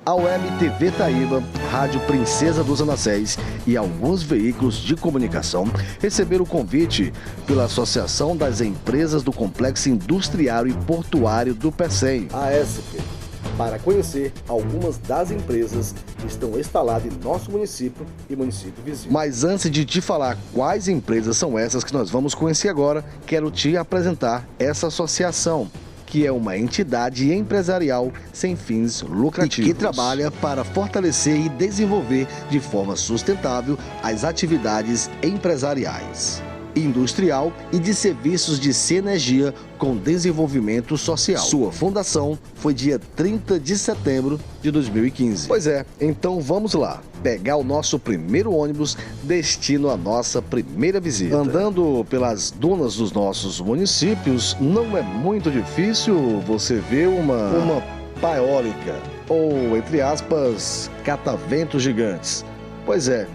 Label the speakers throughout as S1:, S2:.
S1: A Web TV Taíba, Rádio Princesa dos Anaséis e alguns veículos de comunicação receberam o convite pela Associação das Empresas do Complexo Industrial e Portuário do Pecém, AESP, para conhecer algumas das empresas que estão instaladas em nosso município e município vizinho. Mas antes de te falar quais empresas são essas que nós vamos conhecer agora, quero te apresentar essa associação, que é uma entidade empresarial sem fins lucrativos e que trabalha para fortalecer e desenvolver de forma sustentável as atividades empresariais, industrial e de serviços de sinergia com desenvolvimento social. Sua fundação foi dia 30 de setembro de 2015. Pois é, então vamos lá, pegar o nosso primeiro ônibus destino à nossa primeira visita. Andando pelas dunas dos nossos municípios, não é muito difícil você ver uma pá eólica, ou, entre aspas, cataventos gigantes. Pois é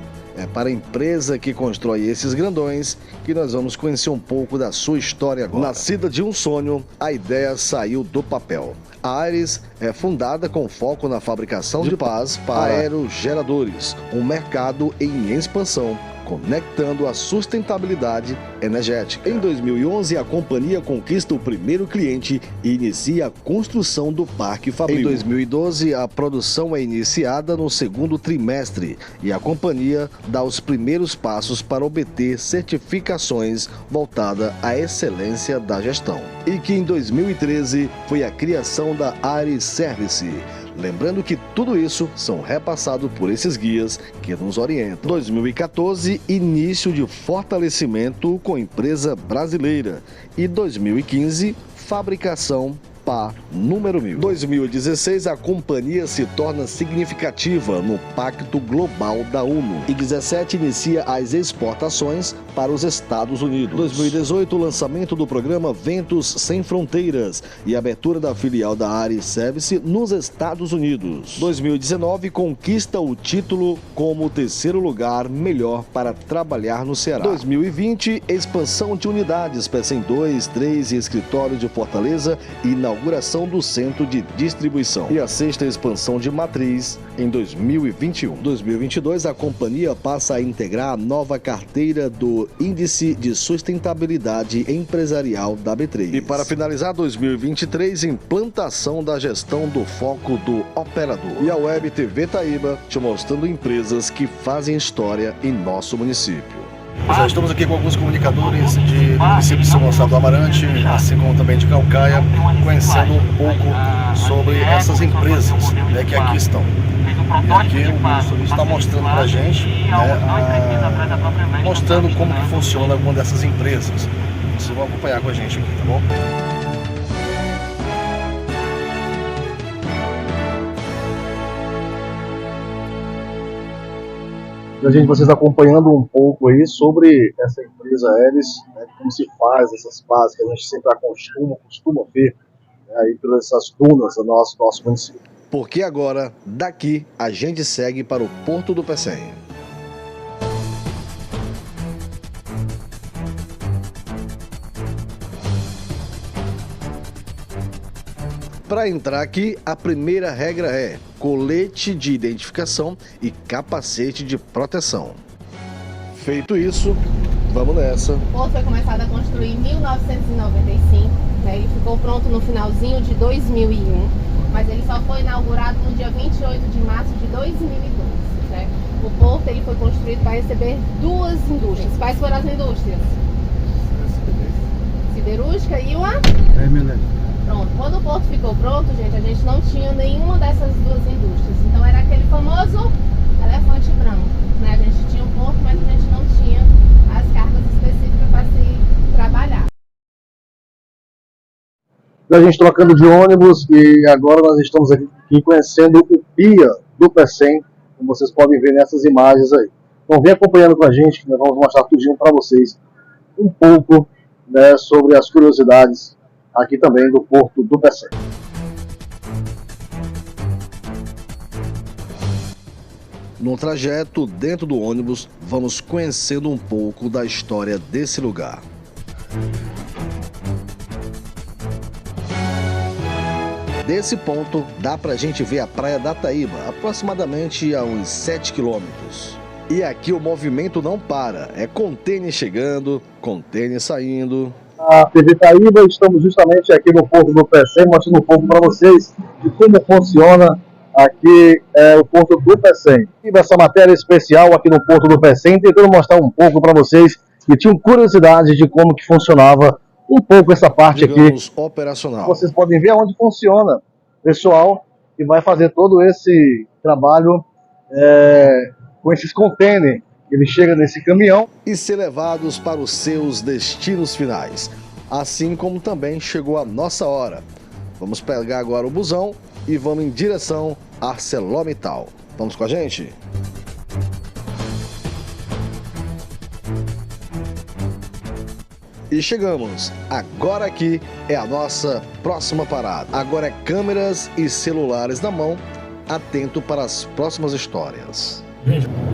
S1: para a empresa que constrói esses grandões que nós vamos conhecer um pouco da sua história agora. Nascida de um sonho, a ideia saiu do papel. A Aeris é fundada com foco na fabricação de pás para aerogeradores, um mercado em expansão, conectando a sustentabilidade energética. Em 2011, a companhia conquista o primeiro cliente e inicia a construção do Parque Fabril. Em 2012, a produção é iniciada no segundo trimestre e a companhia dá os primeiros passos para obter certificações voltadas à excelência da gestão. E que em 2013 foi a criação da Aeris Service. Lembrando que tudo isso são repassados por esses guias que nos orientam. 2014, início de fortalecimento com empresa brasileira. E 2015, fabricação pá número 1000. 2016, a companhia se torna significativa no Pacto Global da ONU. E 2017, inicia as exportações para os Estados Unidos. 2018, o lançamento do programa Ventos Sem Fronteiras e abertura da filial da Aeris Service nos Estados Unidos. 2019, conquista o título como o terceiro lugar melhor para trabalhar no Ceará. 2020, expansão de unidades, Pecém 2, 3 e escritório de Fortaleza e inauguração do centro de distribuição. E a sexta expansão de matriz em 2021. 2022, a companhia passa a integrar a nova carteira do Índice de Sustentabilidade Empresarial da B3. E para finalizar, 2023, implantação da gestão do foco do operador. E a Web TV Taíba te mostrando empresas que fazem história em nosso município. Já estamos aqui com alguns comunicadores do município de São Gonçalo do Amarante, assim como também de Caucaia, conhecendo um pouco sobre essas empresas que aqui estão. E aqui o Wilson está mostrando para a gente, mostrando como que funciona alguma dessas empresas. Vocês vão acompanhar com a gente aqui, tá bom?
S2: A gente, vocês acompanhando um pouco aí sobre essa empresa Aeris, como se faz essas pás que a gente sempre costuma ver aí pelas dunas do nosso município.
S1: Porque agora, daqui, a gente segue para o Porto do Pecém. Para entrar aqui, a primeira regra é colete de identificação e capacete de proteção. Feito isso, vamos nessa.
S3: O porto foi começado a construir em 1995, ele ficou pronto no finalzinho de 2001, mas ele só foi inaugurado no dia 28 de março de 2012. O porto ele foi construído para receber duas indústrias. Quais foram as indústrias? Siderúrgica e uma? Pronto, quando o porto ficou pronto, gente, a gente não tinha nenhuma dessas duas indústrias. Então era aquele famoso elefante branco, A gente tinha um porto, mas a gente não tinha as cargas específicas para se trabalhar.
S2: A gente trocando de ônibus e agora nós estamos aqui conhecendo o PIA do Pecém, como vocês podem ver nessas imagens aí. Então vem acompanhando com a gente, que nós vamos mostrar tudinho para vocês um pouco sobre as curiosidades aqui também do Porto do Pecém.
S1: No trajeto dentro do ônibus, vamos conhecendo um pouco da história desse lugar. desse ponto, dá pra gente ver a praia da Taíba, aproximadamente a uns 7 quilômetros. E aqui o movimento não para, é contêiner chegando, contêiner saindo.
S2: A TV Taíba, estamos justamente aqui no Porto do Pecém, mostrando um pouco para vocês de como funciona aqui o Porto do Pecém. E essa matéria especial aqui no Porto do Pecém, tentando mostrar um pouco para vocês que tinham curiosidade de como que funcionava um pouco essa parte, digamos, aqui
S1: operacional.
S2: Vocês podem ver onde funciona, pessoal, que vai fazer todo esse trabalho com esses contêineres. Ele chega nesse caminhão
S1: e ser levados para os seus destinos finais. Assim como também chegou a nossa hora. Vamos pegar agora o busão e vamos em direção a ArcelorMittal. Vamos com a gente? E chegamos. Agora aqui é a nossa próxima parada. Agora é câmeras e celulares na mão, atento para as próximas histórias.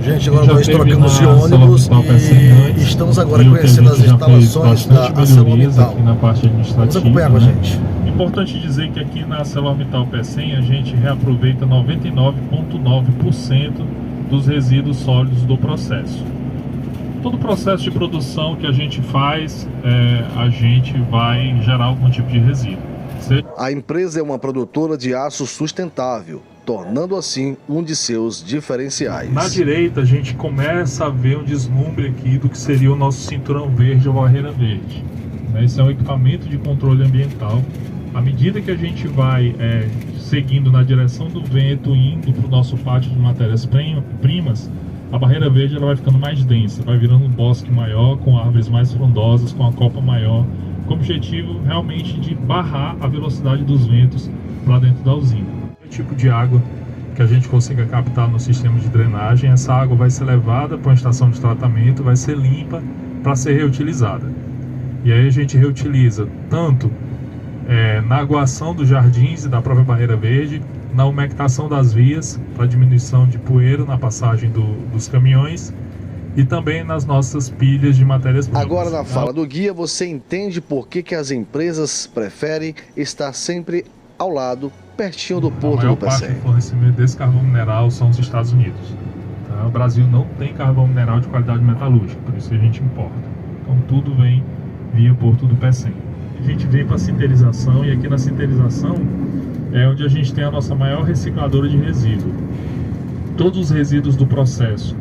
S1: Gente, agora nós trocamos de ônibus e estamos agora conhecendo as instalações da ArcelorMittal. Vamos acompanhar com a gente.
S4: Importante dizer que aqui na ArcelorMittal Pecém a gente reaproveita 99,9% dos resíduos sólidos do processo. Todo o processo de produção que a gente faz, a gente vai gerar algum tipo de resíduo.
S1: A empresa é uma produtora de aço sustentável, tornando assim um de seus diferenciais.
S4: Na direita a gente começa a ver um deslumbre aqui do que seria o nosso cinturão verde ou barreira verde. Esse é um equipamento de controle ambiental. À medida que a gente vai seguindo na direção do vento, indo para o nosso pátio de matérias-primas, a barreira verde ela vai ficando mais densa, vai virando um bosque maior, com árvores mais frondosas, com a copa maior, com o objetivo realmente de barrar a velocidade dos ventos lá dentro da usina. O tipo de água que a gente consiga captar no sistema de drenagem, essa água vai ser levada para uma estação de tratamento, vai ser limpa para ser reutilizada. E aí a gente reutiliza tanto na aguação dos jardins e da própria barreira verde, na umectação das vias para diminuição de poeira na passagem dos caminhões e também nas nossas pilhas de matérias-primas.
S1: Agora, na fala do guia, você entende por que as empresas preferem estar sempre ao lado, pertinho do Porto do Pecém.
S4: A maior parte do fornecimento desse carvão mineral são os Estados Unidos. Tá? O Brasil não tem carvão mineral de qualidade metalúrgica, por isso a gente importa. Então tudo vem via Porto do Pecém. A gente vem para a sinterização e aqui na sinterização é onde a gente tem a nossa maior recicladora de resíduo. Todos os resíduos do processo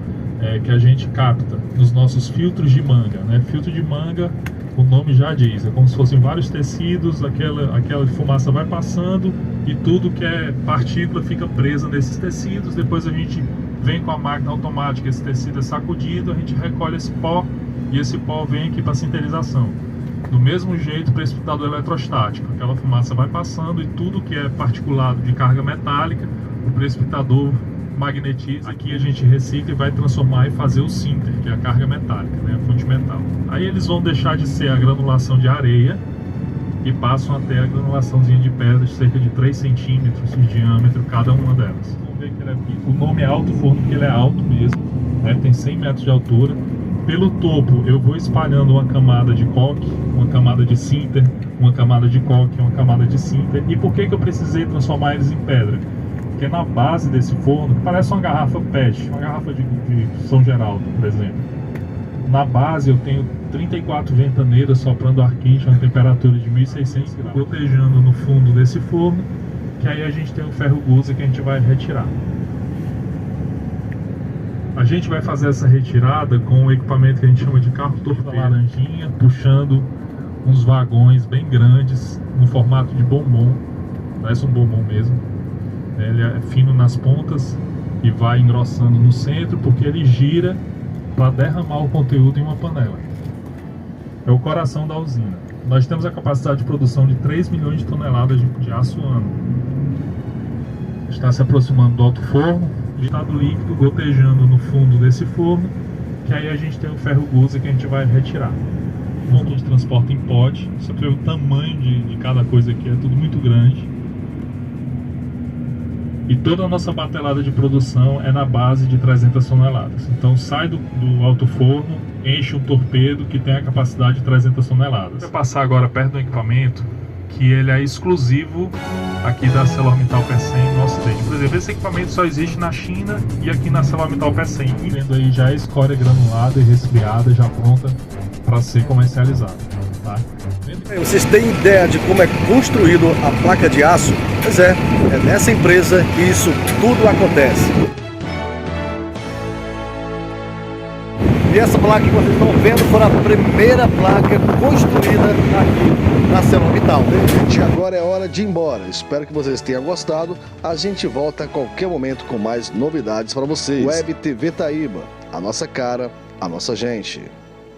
S4: que a gente capta nos nossos filtros de manga, né? Filtro de manga, o nome já diz, é como se fossem vários tecidos, aquela fumaça vai passando e tudo que é partícula fica presa nesses tecidos. Depois a gente vem com a máquina automática, esse tecido é sacudido, a gente recolhe esse pó e esse pó vem aqui para a sinterização. Do mesmo jeito, precipitador eletrostático, aquela fumaça vai passando e tudo que é particulado de carga metálica, o precipitador magnetiza. Aqui a gente recicla e vai transformar e fazer o sinter, que é a carga metálica, né, a fonte metal. Aí eles vão deixar de ser a granulação de areia e passam até a granulaçãozinha de pedra de cerca de 3 centímetros de diâmetro cada uma delas. Vamos ver que o nome é alto forno porque ele é alto mesmo, né, tem 100 metros de altura. Pelo topo eu vou espalhando uma camada de coque, uma camada de sinter, uma camada de coque, uma camada de sinter. E por que eu precisei transformar eles em pedra? Porque na base desse forno, que parece uma garrafa PET, uma garrafa de São Geraldo, por exemplo. Na base eu tenho 34 ventaneiras soprando ar quente a uma temperatura de 1.600 graus, gotejando no fundo desse forno, que aí a gente tem o ferro gusa que a gente vai retirar. A gente vai fazer essa retirada com o equipamento que a gente chama de carro torpedo, laranjinha, puxando uns vagões bem grandes, no formato de bombom, parece um bombom mesmo. Ele é fino nas pontas e vai engrossando no centro, porque ele gira para derramar o conteúdo em uma panela. É o coração da usina. Nós temos a capacidade de produção de 3 milhões de toneladas de aço ano. Está se aproximando do alto forno, de estado líquido gotejando no fundo desse forno, que aí a gente tem o ferro gusa que a gente vai retirar. Ponto de transporte em pote, você vê o tamanho de cada coisa aqui, é tudo muito grande. E toda a nossa batelada de produção é na base de 300 toneladas. Então sai do alto forno, enche um torpedo que tem a capacidade de 300 toneladas. Vou passar agora perto do equipamento que ele é exclusivo aqui da ArcelorMittal Pecém no Ocidente. Por exemplo, esse equipamento só existe na China e aqui na ArcelorMittal Pecém. E vendo aí já a escória granulada e resfriada, já pronta para ser comercializada. Tá?
S1: Vocês têm ideia de como é construído a placa de aço? Pois é nessa empresa que isso tudo acontece. E essa placa que vocês estão vendo foi a primeira placa construída aqui na ArcelorMittal. Gente, agora é hora de ir embora. Espero que vocês tenham gostado. A gente volta a qualquer momento com mais novidades para vocês. Web TV Taíba, a nossa cara, a nossa gente.